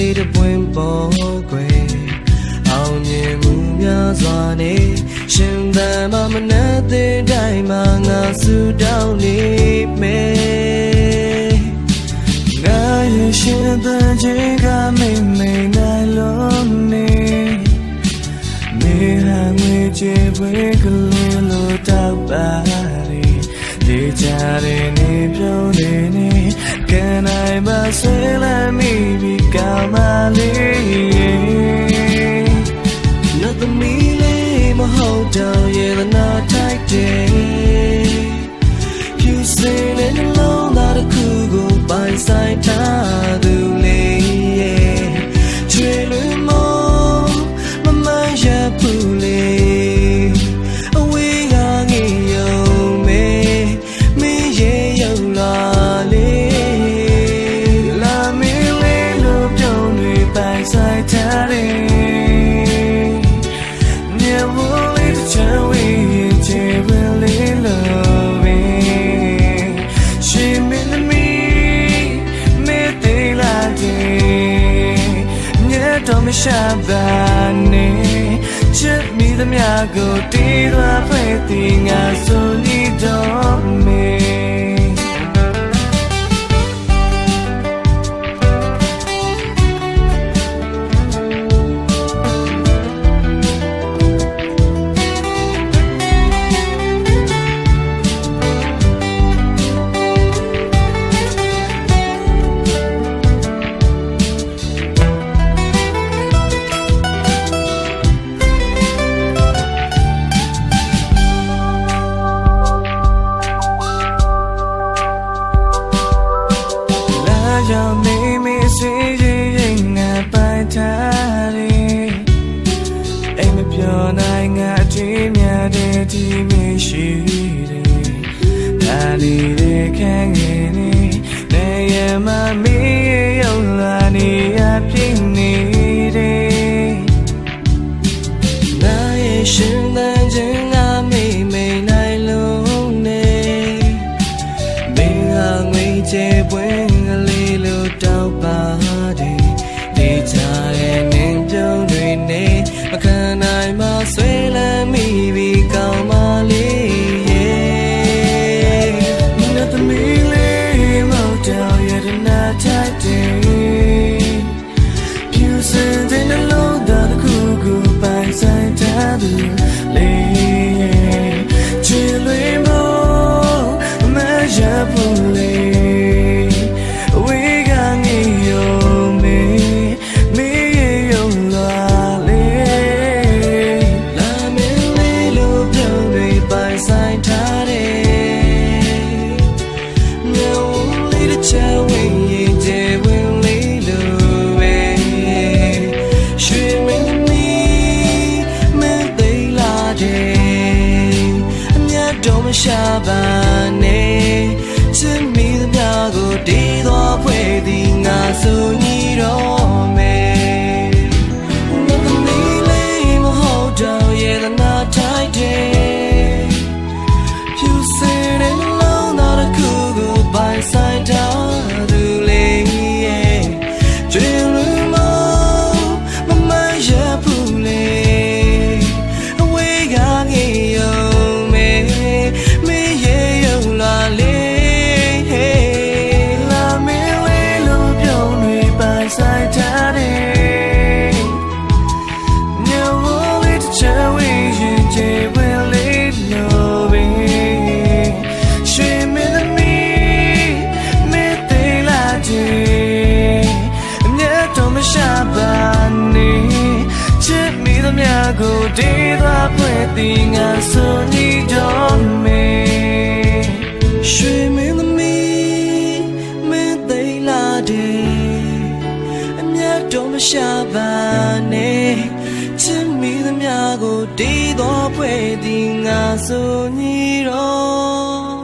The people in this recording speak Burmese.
လေးတစ်ပွင့်ပေါ်ခွေအောင်မြင်မှုများစွာနဲ့ရှင်သန်မမနဲ့တဲ့တိုင်းမှာငါစုတောင်းနေမယ်ငါရဲ့ရှင်သန်ခြင်းကမိမ့်မိန်နိုင်လုံးနေမေဟာငွေချေပွေကလေးလို့တောက်ပါဒီကြတဲ့နေပြုံးနေနေcan Iမဆွေးလမ်းမိပြီးကောင်းမလေးနှတ်သမီးလေးမဟုတ်တော့ရဲ့နာထိုက်တယ်ဖြူစင်တဲ့နှလုံးသားတစ်ခုကိုပိုင်ဆိုင်ထားသူလေးရဲ့ချွေလွင်မောမမရဘူးလေးအဝေးကငေယုံမေမင်းရဲ့ရုံလာလေးလာမင်းလေးလို့ပြုံးတွေပိုင်ဆိုင်ထားတယ်တော့မရှာပါနဲ့ချစ်မိသမျှကိုတီးသွားဖွဲ့တည်ငါဆိုနေတော့မေရောက်နေမေးစေရင်ငါပိုင်ထားတယ်အိမ်မပြောနိုင်ငါအထင်များတဲ့ဒီမရှိတယ်ဒါလေးတွေခံနေနေရမမေးရုံလာနေရပြင်းနေတယ်နာရဲ့ရှင်သန်ခြင်းငါမေးမိန်နိုင်လုံးနေမင်းဟာငွေချေပွင့်တောက်ပါဒီချာရဲ့နင်းပြုံးတွေနေမခံနိုင်မှဆွေးလမ်းမိပြီးကောင်းမလေးရဲ့နှတ်သမီးလေးမောက်တောင်ရဲ့နာထိုက်တယ်ဖြူစင်တဲ့နှလုံးသားတစ်ခုကိုပိုင်ဆိုင်ထားသူလေးရဲ့ချီလွင်မို့မရဘူးလေးdon'tရှာပါနဲ့ချစ်မိသမျှကိုတည်သွားဖွဲ့သည်ငါဆိုညီတော့မယ်နှတ်သမီးလေးမဟုတ်တော့ရဲ့နာထိုက်တယ်ဖြူစင်တဲ့နှလုံးသားတစ်ခုကိုပိုင်ဆိုင်ထားသူလေးရဲ့ကျွေးလွင်မောမမရဘူးလေးအဝေးကငေယုံကိုတည်သွားဖွဲ့တည်ငါဆိုနေတော့မေရွှေမင်းသမီးမင်းသိလာတယ်အမြတ်တော့မရှာပါနဲ့ချစ်မိသမျှကိုတည်သွားဖွဲ့တည်ငါဆိုနေတော့